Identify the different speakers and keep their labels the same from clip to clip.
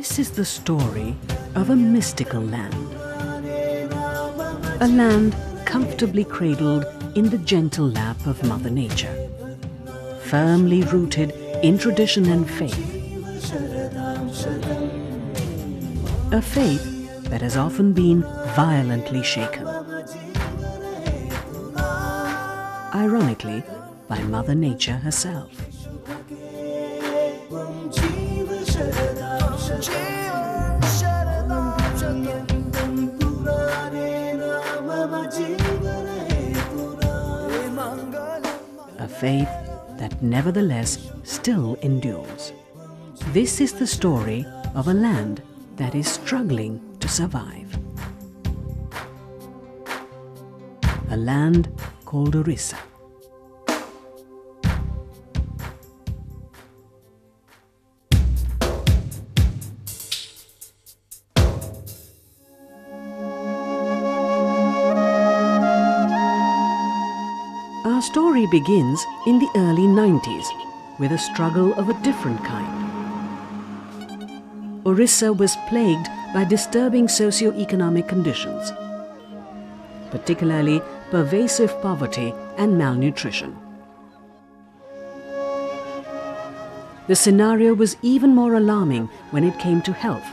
Speaker 1: This is the story of a mystical land. A land comfortably cradled in the gentle lap of Mother Nature, firmly rooted in tradition and faith. A faith that has often been violently shaken. Ironically, by Mother Nature herself. A faith that nevertheless still endures. This is the story of a land that is struggling to survive. A land called Orissa. Our story begins in the early 90s with a struggle of a different kind. Orissa was plagued by disturbing socio-economic conditions, particularly pervasive poverty and malnutrition. The scenario was even more alarming when it came to health,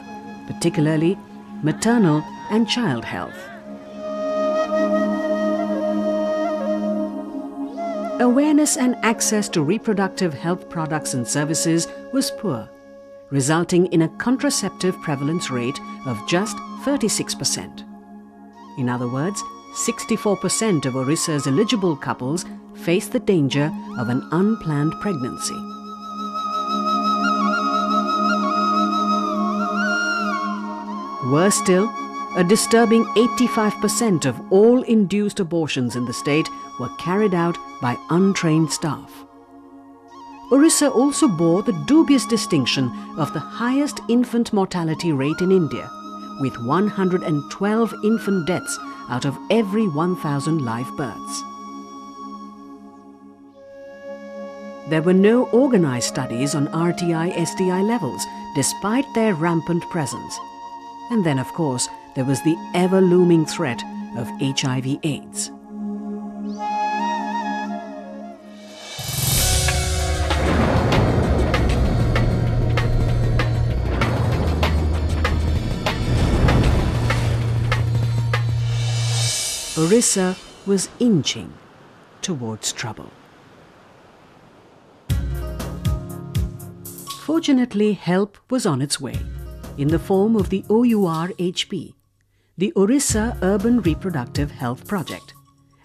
Speaker 1: particularly maternal and child health. Awareness and access to reproductive health products and services was poor, resulting in a contraceptive prevalence rate of just 36%. In other words, 64% of Orissa's eligible couples face the danger of an unplanned pregnancy. Worse still, a disturbing 85% of all induced abortions in the state were carried out by untrained staff. Orissa also bore the dubious distinction of the highest infant mortality rate in India, with 112 infant deaths out of every 1,000 live births. There were no organized studies on RTI-STI levels, despite their rampant presence. And then, of course, there was the ever-looming threat of HIV/AIDS. Orissa was inching towards trouble. Fortunately, help was on its way in the form of the OUR-HP, the Orissa Urban Reproductive Health Project,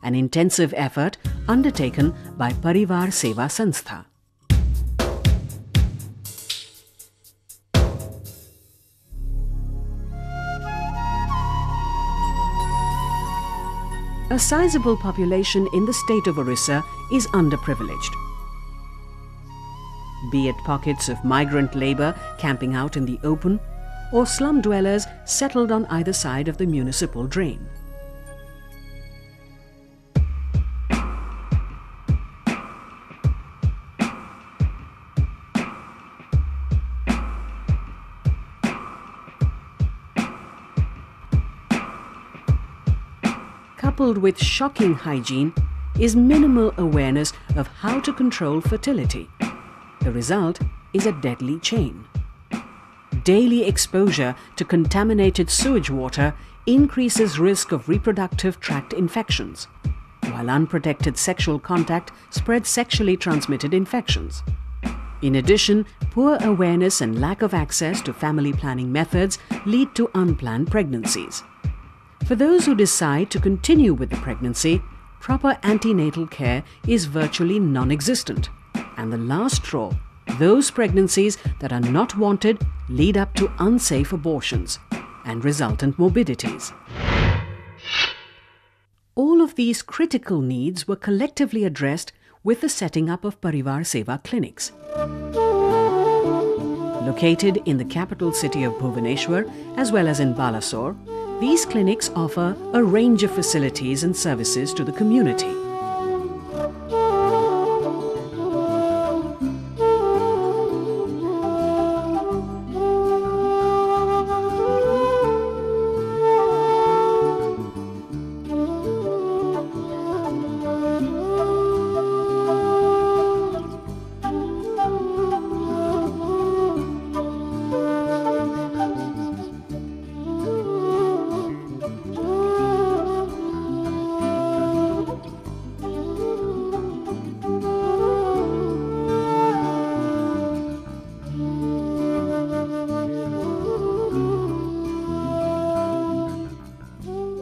Speaker 1: an intensive effort undertaken by Parivar Seva Sanstha. A sizable population in the state of Orissa is underprivileged. Be it pockets of migrant labour camping out in the open, or slum dwellers settled on either side of the municipal drain. Coupled with shocking hygiene is minimal awareness of how to control fertility. The result is a deadly chain. Daily exposure to contaminated sewage water increases risk of reproductive tract infections, while unprotected sexual contact spreads sexually transmitted infections. In addition, poor awareness and lack of access to family planning methods lead to unplanned pregnancies. For those who decide to continue with the pregnancy, proper antenatal care is virtually non-existent. And the last straw, those pregnancies that are not wanted lead up to unsafe abortions and resultant morbidities. All of these critical needs were collectively addressed with the setting up of Parivar Seva clinics. Located in the capital city of Bhubaneswar as well as in Balasore, these clinics offer a range of facilities and services to the community.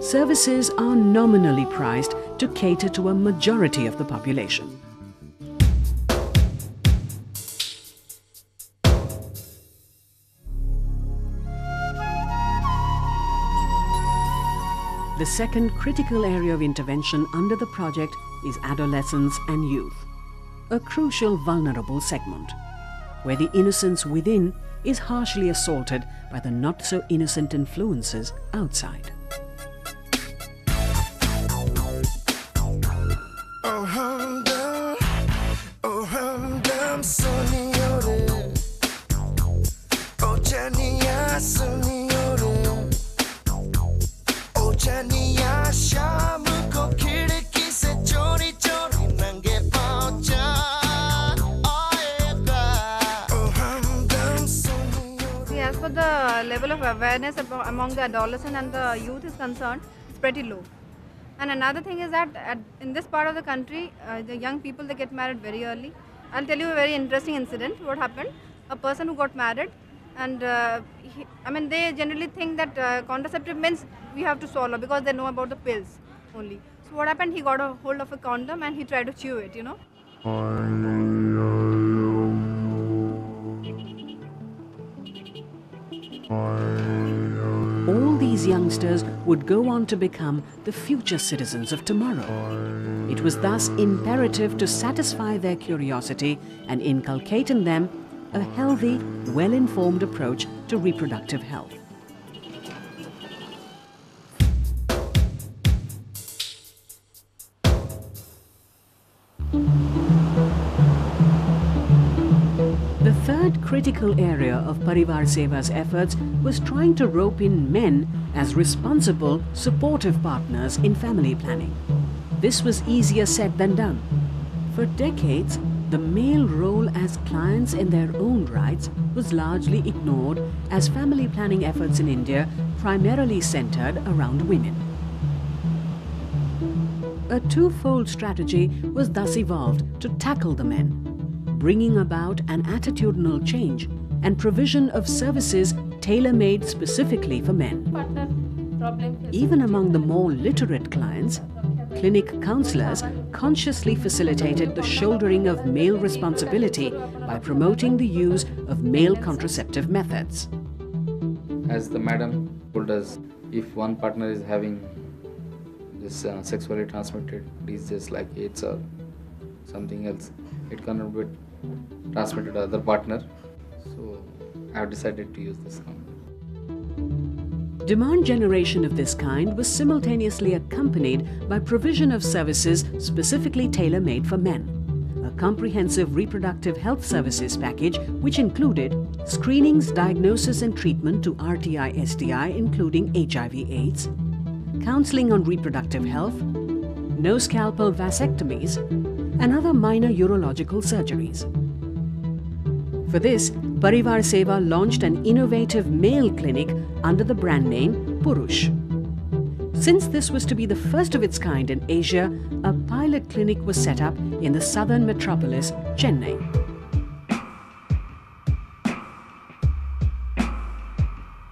Speaker 1: services are nominally priced to cater to a majority of the population. The second critical area of intervention under the project is adolescents and youth, a crucial vulnerable segment, where the innocence within is harshly assaulted by the not-so-innocent influences outside.
Speaker 2: As for the level of awareness among the adolescent and the youth is concerned, it's pretty low. And another thing is that in this part of the country, the young people, they get married very early. I'll tell you a very interesting incident. What happened? A person who got married, and they generally think that contraceptive means we have to swallow because they know about the pills only. So what happened? He got a hold of a condom and he tried to chew it,
Speaker 1: All these youngsters would go on to become the future citizens of tomorrow. It was thus imperative to satisfy their curiosity and inculcate in them a healthy, well-informed approach to reproductive health. The third critical area of Parivar Seva's efforts was trying to rope in men as responsible, supportive partners in family planning. This was easier said than done. For decades, the male role as clients in their own rights was largely ignored, as family planning efforts in India primarily centered around women. A twofold strategy was thus evolved to tackle the men, bringing about an attitudinal change and provision of services tailor-made specifically for men. Even among the more literate clients, clinic counselors consciously facilitated the shouldering of male responsibility by promoting the use of male contraceptive methods.
Speaker 3: As the madam told us, if one partner is having this sexually transmitted disease like AIDS or something else, it cannot be transmitted to other partner. So I have decided to use this condom.
Speaker 1: Demand generation of this kind was simultaneously accompanied by provision of services specifically tailor-made for men. A comprehensive reproductive health services package which included screenings, diagnosis and treatment to RTI-STI including HIV/AIDS, counseling on reproductive health, no scalpel vasectomies, and other minor urological surgeries. For this, Parivar Seva launched an innovative male clinic under the brand name Purush. Since this was to be the first of its kind in Asia, a pilot clinic was set up in the southern metropolis, Chennai.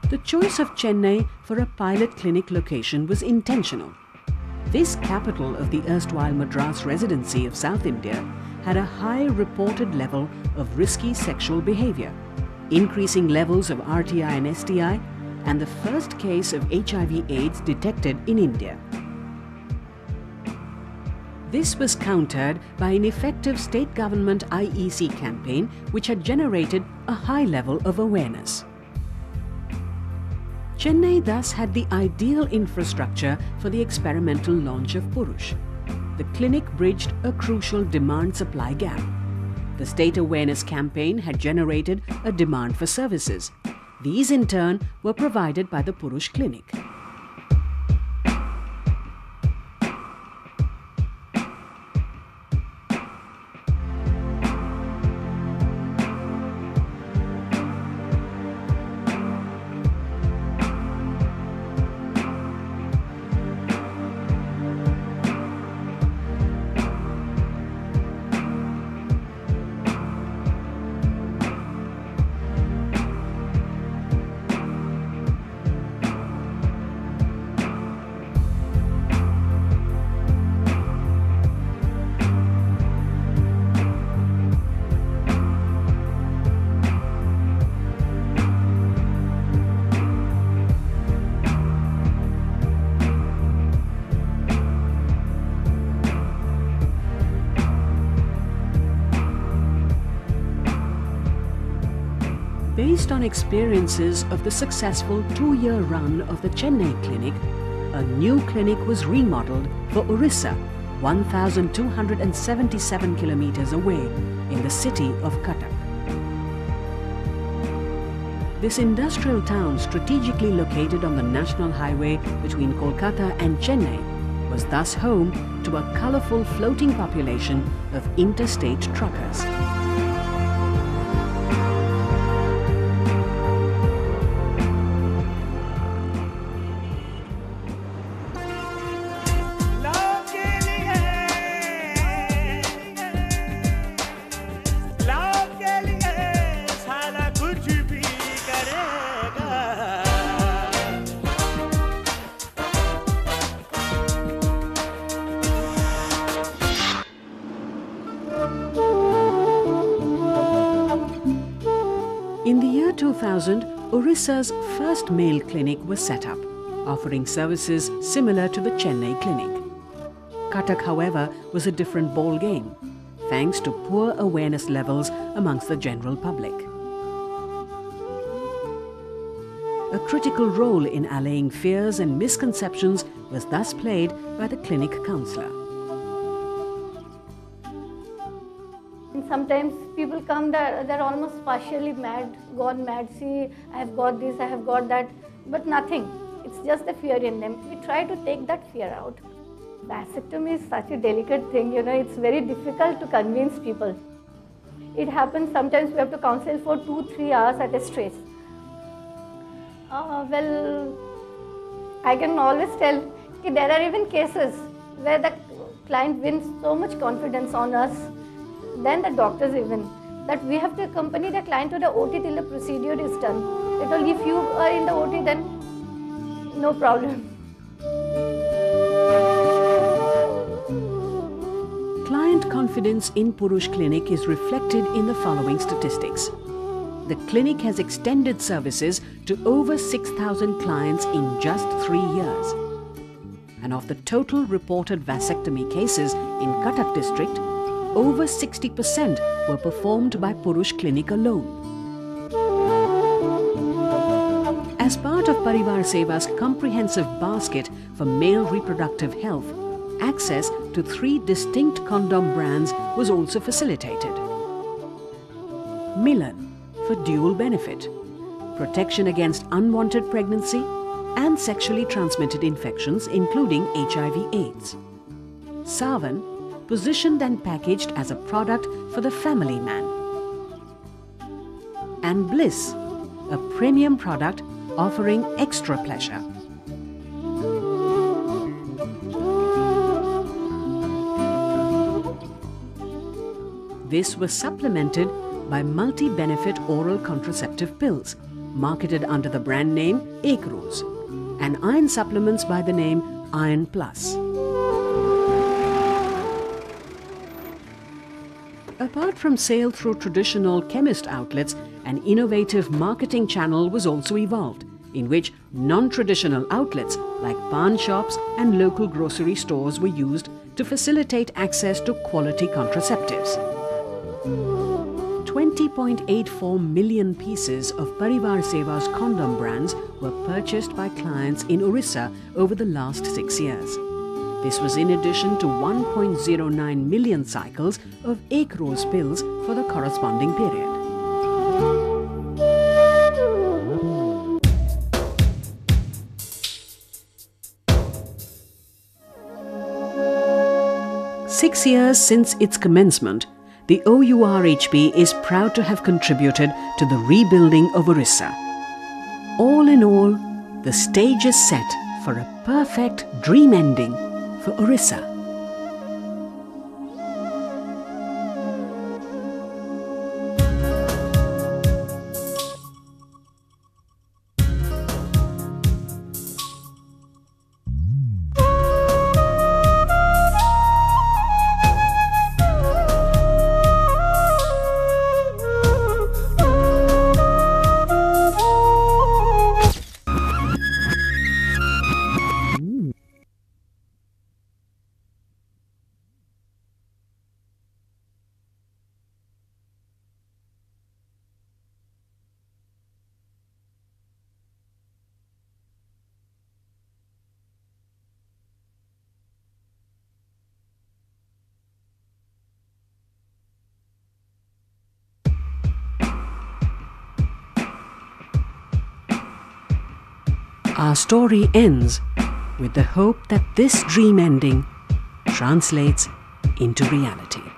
Speaker 1: The choice of Chennai for a pilot clinic location was intentional. This capital of the erstwhile Madras Residency of South India had a high reported level of risky sexual behavior, increasing levels of RTI and STI, and the first case of HIV/AIDS detected in India. This was countered by an effective state government IEC campaign which had generated a high level of awareness. Chennai thus had the ideal infrastructure for the experimental launch of Purush. The clinic bridged a crucial demand-supply gap. The state awareness campaign had generated a demand for services. These in turn were provided by the Purush clinic. Based on experiences of the successful 2-year run of the Chennai clinic, a new clinic was remodeled for Orissa, 1,277 kilometers away in the city of Cuttack. This industrial town, strategically located on the national highway between Kolkata and Chennai, was thus home to a colourful floating population of interstate truckers. In the year 2000, Orissa's first male clinic was set up, offering services similar to the Chennai clinic. Cuttack, however, was a different ball game, thanks to poor awareness levels amongst the general public. A critical role in allaying fears and misconceptions was thus played by the clinic counsellor.
Speaker 4: Sometimes people come, they're almost partially mad, gone mad. See, I have got this, I have got that, but nothing. It's just the fear in them. We try to take that fear out. Vasectomy is such a delicate thing, it's very difficult to convince people. It happens sometimes we have to counsel for 2-3 hours at a stretch. Well, I can always tell that there are even cases where the client wins so much confidence on us, then the doctors even, that we have to accompany the client to the OT till the procedure is done. They told, if you are in the OT, then no problem.
Speaker 1: Client confidence in Purush Clinic is reflected in the following statistics. The clinic has extended services to over 6,000 clients in just 3 years. And of the total reported vasectomy cases in Cuttack district, over 60% were performed by Purush Clinic alone. As part of Parivar Seva's comprehensive basket for male reproductive health, access to 3 distinct condom brands was also facilitated. Milan for dual benefit, protection against unwanted pregnancy and sexually transmitted infections including HIV/AIDS. Savan, positioned and packaged as a product for the family man. And Bliss, a premium product offering extra pleasure. This was supplemented by multi-benefit oral contraceptive pills, marketed under the brand name Ekros, and iron supplements by the name Iron Plus. Apart from sale through traditional chemist outlets, an innovative marketing channel was also evolved, in which non-traditional outlets like pawn shops and local grocery stores were used to facilitate access to quality contraceptives. 20.84 million pieces of Parivar Seva's condom brands were purchased by clients in Orissa over the last 6 years. This was in addition to 1.09 million cycles of Ekros pills for the corresponding period. Six years since its commencement, the OURHP is proud to have contributed to the rebuilding of Orissa. All in all, the stage is set for a perfect dream ending for Orissa. Our story ends with the hope that this dream ending translates into reality.